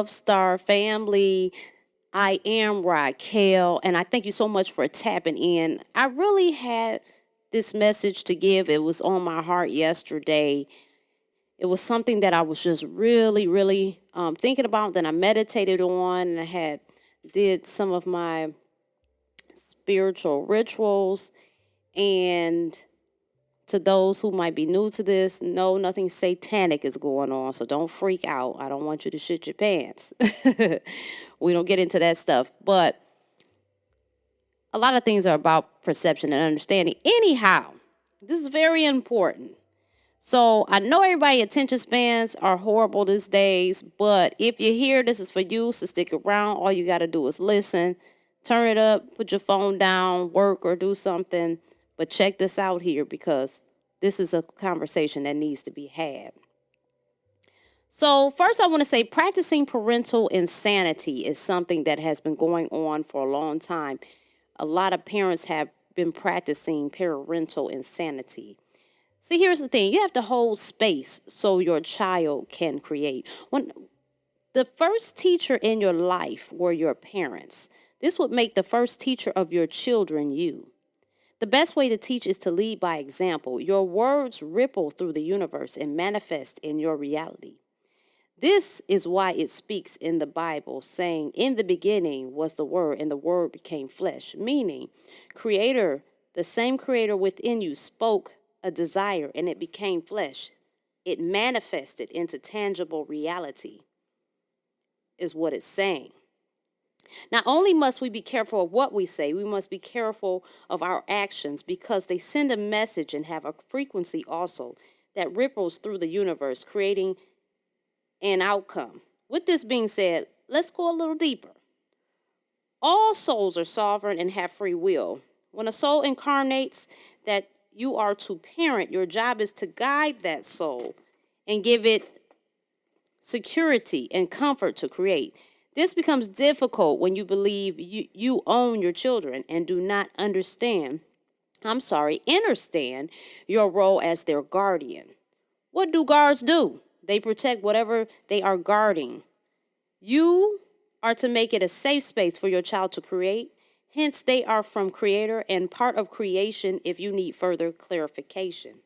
Love Star family. I am Raquel, and I thank you so much for tapping in. I really had this message to give. It was on my heart yesterday. It was something that I was just really thinking about. Then I meditated on, and I did some of my spiritual rituals. And to those who might be new to this, no, nothing satanic is going on, so don't freak out. I don't want you to shit your pants. We don't get into that stuff. But a lot of things are about perception and understanding. Anyhow, this is very important. So I know everybody's attention spans are horrible these days, but if you're here, this is for you, so stick around. All you got to do is listen, turn it up, put your phone down, work or do something. But check this out here, because this is a conversation that needs to be had. So first I want to say practicing parental insanity is something that has been going on for a long time. A lot of parents have been practicing parental insanity. See, here's the thing. You have to hold space so your child can create. When the first teacher in your life were your parents, this would make the first teacher of your children you. The best way to teach is to lead by example. Your words ripple through the universe and manifest in your reality. This is why it speaks in the Bible, saying, "In the beginning was the Word, and the Word became flesh," meaning Creator, the same Creator within you, spoke a desire, and it became flesh. It manifested into tangible reality, is what it's saying. Not only must we be careful of what we say, we must be careful of our actions, because they send a message and have a frequency also that ripples through the universe, creating an outcome. With this being said, let's go a little deeper. All souls are sovereign and have free will. When a soul incarnates that you are to parent, your job is to guide that soul and give it security and comfort to create. This becomes difficult when you believe you own your children and do not understand your role as their guardian. What do guards do? They protect whatever they are guarding. You are to make it a safe space for your child to create. Hence, they are from Creator and part of creation if you need further clarification.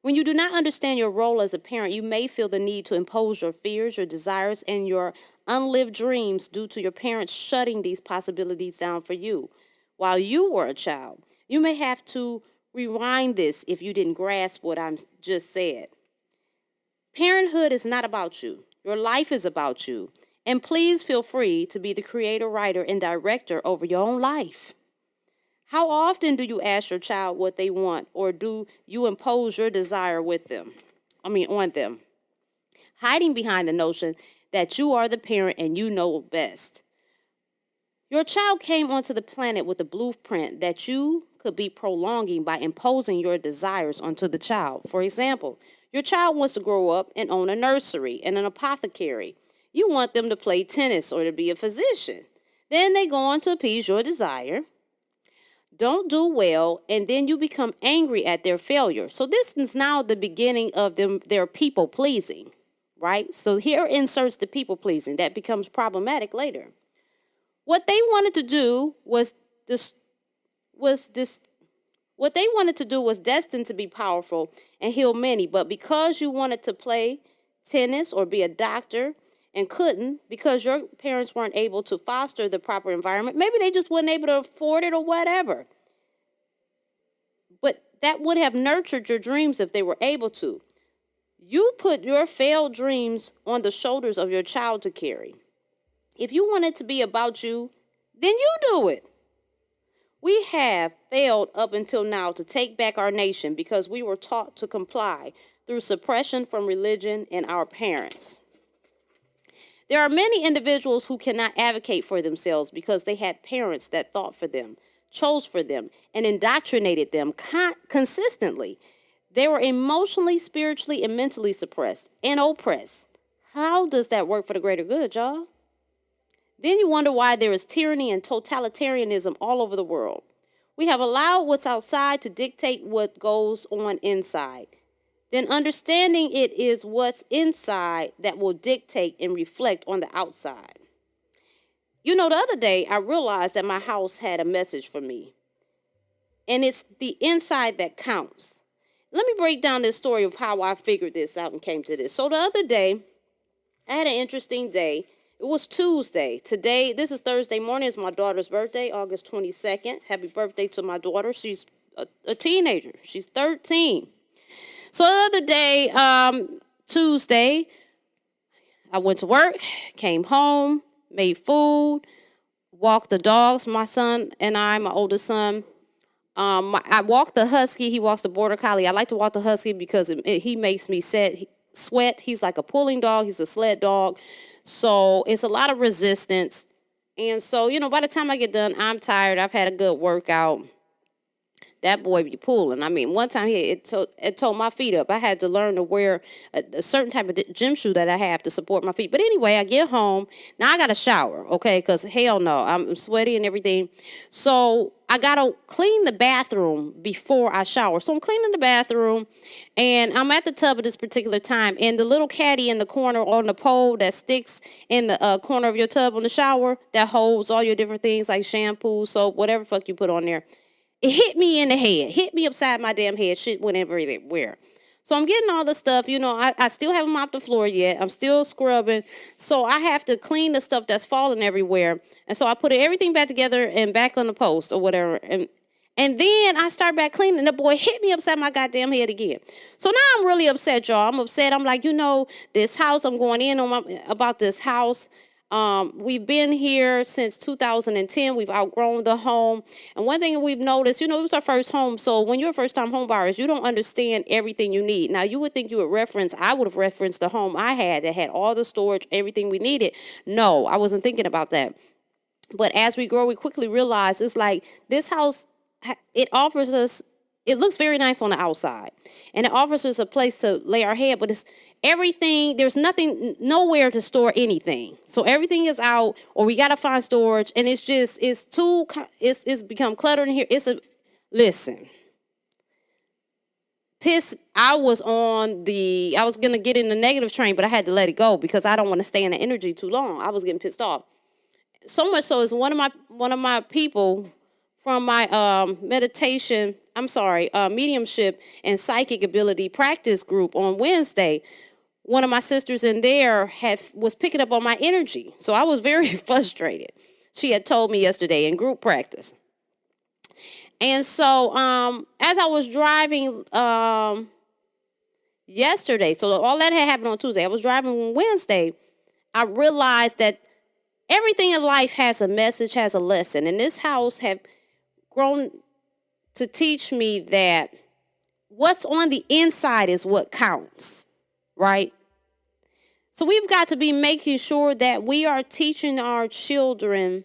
When you do not understand your role as a parent, you may feel the need to impose your fears, your desires, and your unlived dreams due to your parents shutting these possibilities down for you while you were a child. You may have to rewind this if you didn't grasp what I just said. Parenthood is not about you. Your life is about you. And please feel free to be the creator, writer, and director over your own life. How often do you ask your child what they want, or do you impose your desire on them? Hiding behind the notion that you are the parent and you know best. Your child came onto the planet with a blueprint that you could be prolonging by imposing your desires onto the child. For example, your child wants to grow up and own a nursery and an apothecary. You want them to play tennis or to be a physician. Then they go on to appease your desire, don't do well, and then you become angry at their failure. So this is now the beginning of their people pleasing, right? So here inserts the people pleasing that becomes problematic later. What they wanted to do was destined to be powerful and heal many, but because you wanted to play tennis or be a doctor and couldn't, because your parents weren't able to foster the proper environment, maybe they just weren't able to afford it or whatever. But that would have nurtured your dreams if they were able to. You put your failed dreams on the shoulders of your child to carry. If you want it to be about you, then you do it. We have failed up until now to take back our nation because we were taught to comply through suppression from religion and our parents. There are many individuals who cannot advocate for themselves because they had parents that thought for them, chose for them, and indoctrinated them consistently. They were emotionally, spiritually, and mentally suppressed and oppressed. How does that work for the greater good, y'all? Then you wonder why there is tyranny and totalitarianism all over the world. We have allowed what's outside to dictate what goes on inside. then understanding it is what's inside that will dictate and reflect on the outside. You know, the other day I realized that my house had a message for me, and it's the inside that counts. Let me break down this story of how I figured this out and came to this. So the other day, I had an interesting day. It was Tuesday. Today, this is Thursday morning. It's my daughter's birthday, August 22nd. Happy birthday to my daughter. She's a teenager. She's 13. So the other day, Tuesday, I went to work, came home, made food, walked the dogs, my son and my oldest son. I walk the husky. He walks the border collie. I like to walk the husky because he makes me sweat. He's like a pulling dog. He's a sled dog. So it's a lot of resistance. And so, you know, by the time I get done, I'm tired. I've had a good workout. That boy be pulling. I mean, one time it tore my feet up. I had to learn to wear a certain type of gym shoe that I have to support my feet. But anyway, I get home. Now I got to shower, okay? Because hell no, I'm sweaty and everything. So I got to clean the bathroom before I shower. So I'm cleaning the bathroom, and I'm at the tub at this particular time. And the little caddy in the corner on the pole that sticks in the corner of your tub on the shower that holds all your different things like shampoo, soap, whatever fuck you put on there. It hit me in the head, hit me upside my damn head. Shit went everywhere. So I'm getting all the stuff. You know, I still haven't mopped the floor yet. I'm still scrubbing. So I have to clean the stuff that's falling everywhere. And so I put everything back together and back on the post or whatever. And then I start back cleaning. The boy hit me upside my goddamn head again. So now I'm really upset, y'all. I'm upset. I'm like, you know, this house, I'm going in on about this house. We've been here since 2010. We've outgrown the home. And one thing we've noticed, you know, it was our first home. So when you're a first-time home buyers, you don't understand everything you need. Now, you would think you would I would have referenced the home I had that had all the storage, everything we needed. No, I wasn't thinking about that. But as we grow, we quickly realize it's like this house, it offers us, it looks very nice on the outside. And it offers us a place to lay our head, but it's everything, there's nowhere to store anything. So everything is out, or we got to find storage, and it's become cluttered in here. Listen. I was going to get in the negative train, but I had to let it go because I don't want to stay in the energy too long. I was getting pissed off. So much so is one of my people from my mediumship and psychic ability practice group on Wednesday. One of my sisters in there was picking up on my energy. So I was very frustrated. She had told me yesterday in group practice. And so as I was driving yesterday, so all that had happened on Tuesday, I was driving on Wednesday, I realized that everything in life has a message, has a lesson. And this house have grown to teach me that what's on the inside is what counts, right? So we've got to be making sure that we are teaching our children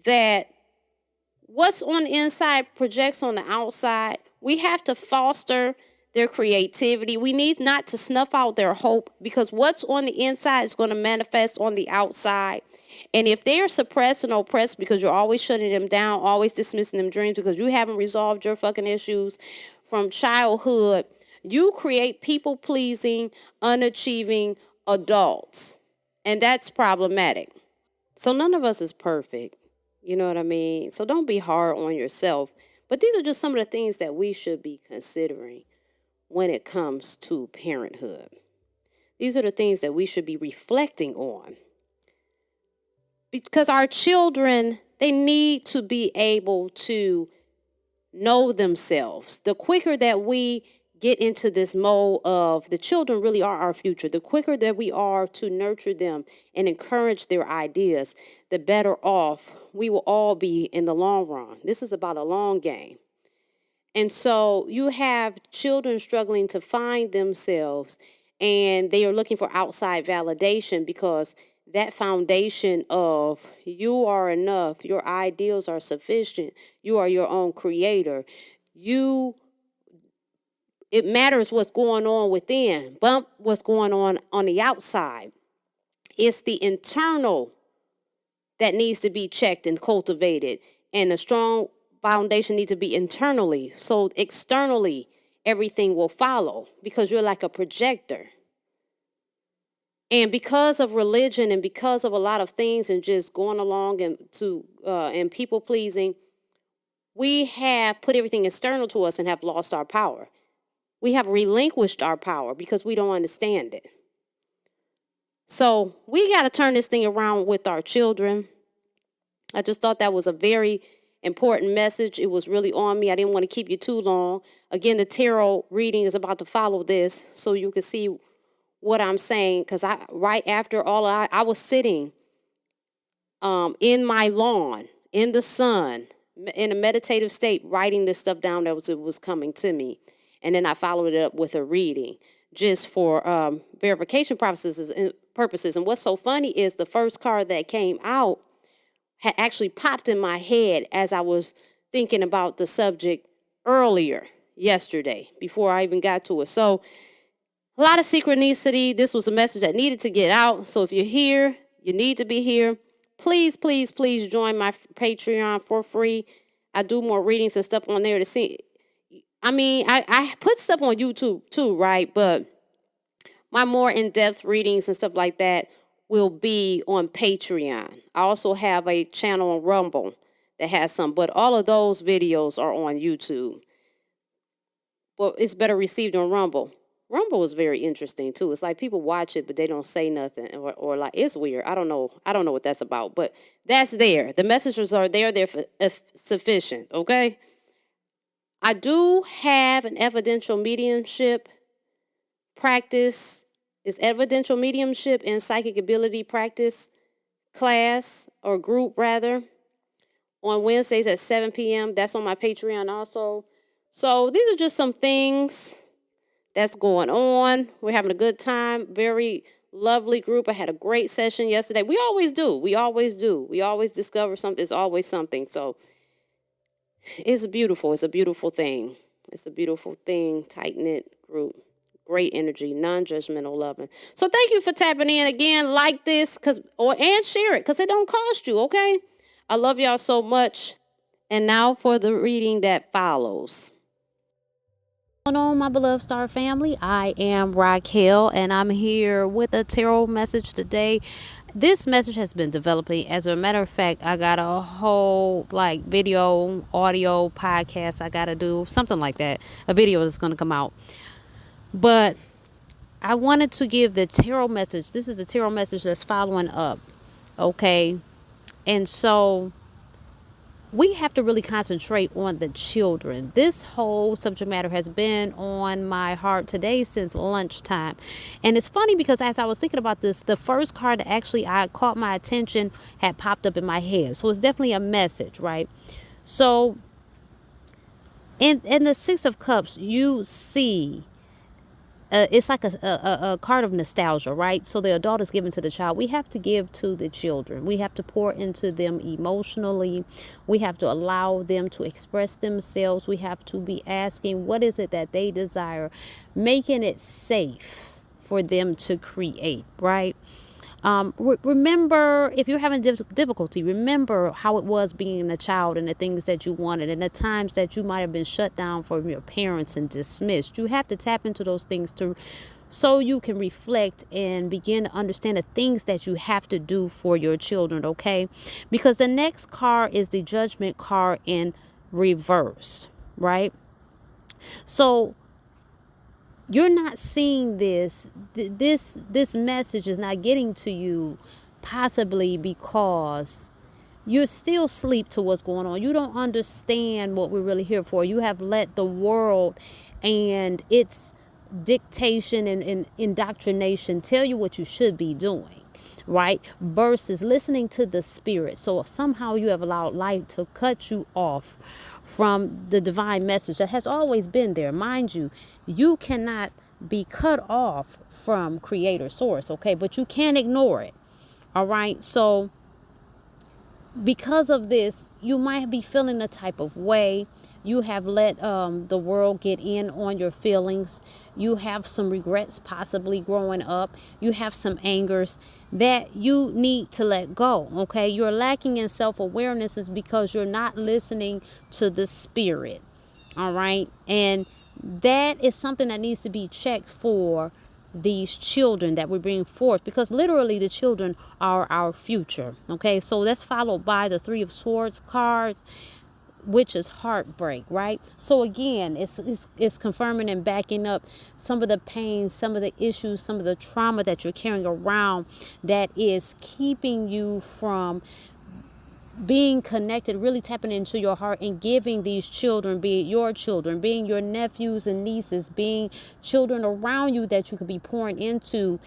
that what's on the inside projects on the outside. We have to foster their creativity. We need not to snuff out their hope, because what's on the inside is going to manifest on the outside. And if they're suppressed and oppressed because you're always shutting them down, always dismissing them dreams because you haven't resolved your fucking issues from childhood, you create people-pleasing, unachieving adults. And that's problematic. So none of us is perfect. You know what I mean? So don't be hard on yourself. But these are just some of the things that we should be considering when it comes to parenthood. These are the things that we should be reflecting on. Because our children, they need to be able to know themselves. The quicker that we get into this mode of the children really are our future, the quicker that we are to nurture them and encourage their ideas, the better off we will all be in the long run. This is about a long game. And so you have children struggling to find themselves, and they are looking for outside validation because that foundation of you are enough, your ideals are sufficient, you are your own creator, it matters what's going on within, but what's going on the outside. It's the internal that needs to be checked and cultivated, and a strong foundation needs to be internally. So externally, everything will follow because you're like a projector. And because of religion and because of a lot of things and just going along and people pleasing, we have put everything external to us and have lost our power. We have relinquished our power because we don't understand it. So we got to turn this thing around with our children. I just thought that was a very important message. It was really on me. I didn't want to keep you too long. Again, the tarot reading is about to follow this so you can see what I'm saying. Because right after all, I was sitting in my lawn, in the sun, in a meditative state, writing this stuff down that was coming to me. And then I followed it up with a reading just for verification purposes. And what's so funny is the first card that came out had actually popped in my head as I was thinking about the subject earlier yesterday before I even got to it. So a lot of synchronicity. This was a message that needed to get out. So if you're here, you need to be here. Please, please, please join my Patreon for free. I do more readings and stuff on there to see. I mean, I put stuff on YouTube too, right? But my more in-depth readings and stuff like that will be on Patreon. I also have a channel on Rumble that has some, but all of those videos are on YouTube. Well, it's better received on Rumble. Rumble is very interesting too. It's like people watch it, but they don't say nothing, or like it's weird. I don't know what that's about, but that's there. The messages are there. They're sufficient. Okay. I do have an evidential mediumship practice. It's evidential mediumship and psychic ability practice class or group rather on Wednesdays at 7 p.m. That's on my Patreon also. So these are just some things that's going on. We're having a good time. Very lovely group. I had a great session yesterday. We always do. We always discover something. There's always something. So it's beautiful. It's a beautiful thing. It's a beautiful thing. Tight-knit group. Great energy. Non-judgmental loving. So thank you for tapping in again. Like this and share it because it don't cost you, okay? I love y'all so much. And now for the reading that follows. Going on, my beloved star family, I am Racqi, and I'm here with a tarot message today. This message has been developing. As a matter of fact, I got a whole video, audio, podcast I gotta do, something like that. A video is gonna come out. But I wanted to give the tarot message. This is the tarot message that's following up. Okay. And so we have to really concentrate on the children. This whole subject matter has been on my heart today since lunchtime. And it's funny because as I was thinking about this, the first card that actually I caught my attention had popped up in my head. So it's definitely a message, right? So in the Six of Cups, you see it's like a card of nostalgia, right? So the adult is given to the child. We have to give to the children. We have to pour into them emotionally. We have to allow them to express themselves. We have to be asking, what is it that they desire? Making it safe for them to create, right? Remember, if you're having difficulty, remember how it was being a child and the things that you wanted and the times that you might have been shut down from your parents and dismissed. You have to tap into those things so you can reflect and begin to understand the things that you have to do for your children, okay? Because the next card is the Judgment card in reverse, right? So you're not seeing this message is not getting to you possibly because you're still asleep to what's going on. You don't understand what we're really here for. You have let the world and its dictation and indoctrination tell you what you should be doing, right? Versus listening to the spirit. So somehow you have allowed life to cut you off from the divine message that has always been there. Mind you, you cannot be cut off from creator source, okay? But you can't ignore it, all right? So because of this, you might be feeling a type of way. You have let the world get in on your feelings. You have some regrets possibly growing up. You have some angers that you need to let go, okay? You're lacking in self-awareness is because you're not listening to the spirit, all right? And that is something that needs to be checked for these children that we bring forth, because literally the children are our future. Okay, so that's followed by the Three of Swords cards, which is heartbreak, right? So again, it's confirming and backing up some of the pain, some of the issues, some of the trauma that you're carrying around that is keeping you from being connected, really tapping into your heart and giving these children, be it your children, being your nephews and nieces, being children around you that you could be pouring into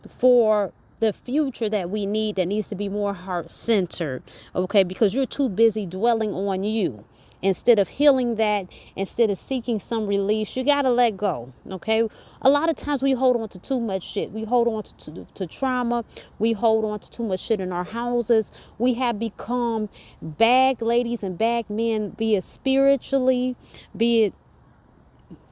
for the future that we need, that needs to be more heart centered. Okay, because you're too busy dwelling on you. Instead of healing that, instead of seeking some release, you got to let go. Okay. A lot of times we hold on to too much shit. We hold on to trauma. We hold on to too much shit in our houses. We have become bag ladies and bag men, be it spiritually, be it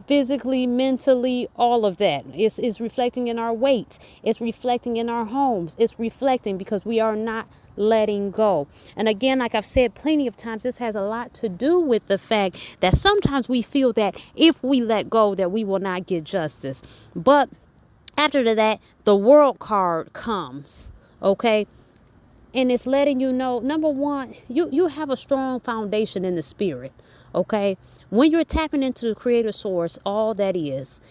physically, mentally, all of that. It's reflecting in our weight. It's reflecting in our homes. It's reflecting because we are not letting go. And again, like I've said plenty of times, this has a lot to do with the fact that sometimes we feel that if we let go, that we will not get justice. But after that, the world card comes. Okay. And it's letting you know, number one, you have a strong foundation in the spirit. Okay. When you're tapping into the creator source, all that is,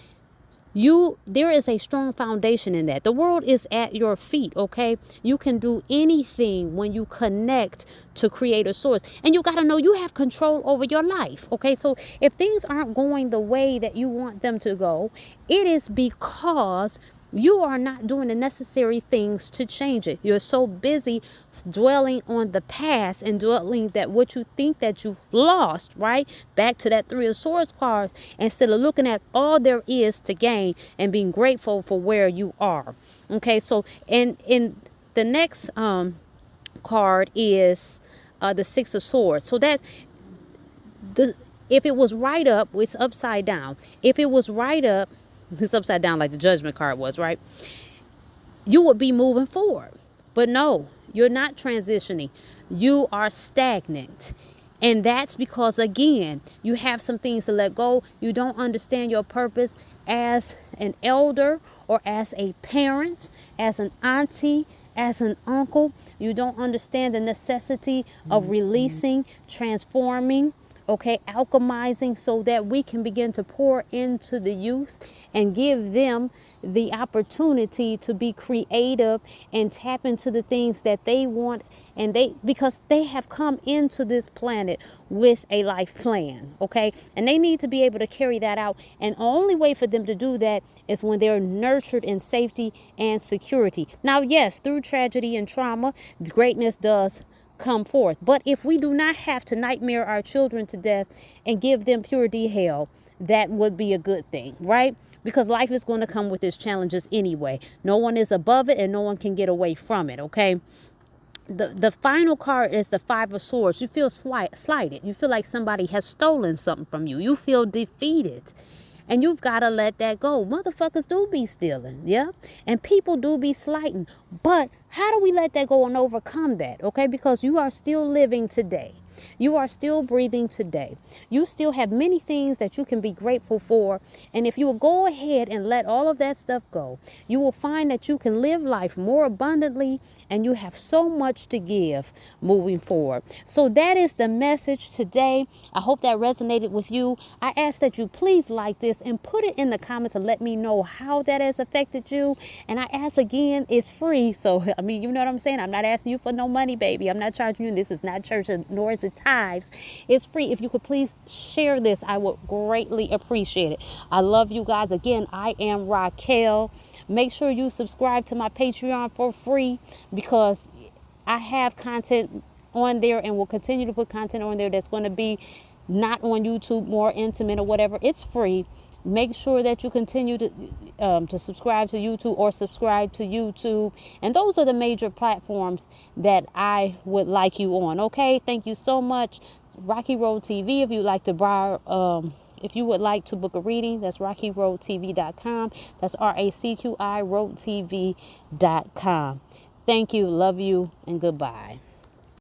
there is a strong foundation in that. The world is at your feet. Okay. You can do anything when you connect to creator source, and you got to know you have control over your life. Okay. So if things aren't going the way that you want them to go, it is because you are not doing the necessary things to change it. You're so busy dwelling on the past and dwelling that what you think that you've lost, right? Back to that Three of Swords cards, instead of looking at all there is to gain and being grateful for where you are. Okay, so in the next card is the Six of Swords. So that's if it was right up, it's upside down. If it was right up, it's upside down like the Judgment card was, right? You would be moving forward. But no, you're not transitioning. You are stagnant. And that's because, again, you have some things to let go. You don't understand your purpose as an elder or as a parent, as an auntie, as an uncle. You don't understand the necessity of releasing, transforming, okay, alchemizing, so that we can begin to pour into the youth and give them the opportunity to be creative and tap into the things that they want, and because they have come into this planet with a life plan, okay, and they need to be able to carry that out. And the only way for them to do that is when they're nurtured in safety and security. Now, yes, through tragedy and trauma, greatness does come forth. But if we do not have to nightmare our children to death and give them purity hell, that would be a good thing, right? Because life is going to come with its challenges anyway. No one is above it and no one can get away from it, okay? The final card is the Five of Swords. You feel slighted. You feel like somebody has stolen something from you. You feel defeated. And you've got to let that go. Motherfuckers do be stealing, yeah? And people do be slighting. But how do we let that go and overcome that, okay? Because you are still living today. You are still breathing today. You still have many things that you can be grateful for. And if you will go ahead and let all of that stuff go, you will find that you can live life more abundantly, and you have so much to give moving forward. So that is the message today. I hope that resonated with you. I ask that you please like this and put it in the comments and let me know how that has affected you. And I ask again, it's free. So, I mean, you know what I'm saying? I'm not asking you for no money, baby. I'm not charging you. This is not church, nor is it tithes. It's free. If you could please share this, I would greatly appreciate it. I love you guys. Again, I am Raquel. Make sure you subscribe to my Patreon for free, because I have content on there and will continue to put content on there that's going to be not on YouTube, more intimate or whatever. It's free. Make sure that you continue to subscribe to YouTube or subscribe to YouTube. And those are the major platforms that I would like you on. Okay, thank you so much. Racqi Road TV. If you'd like to buy, if you would like to book a reading, that's RacqiRoadTV.com. That's RACQI RoadTV.com. Thank you, love you, and goodbye.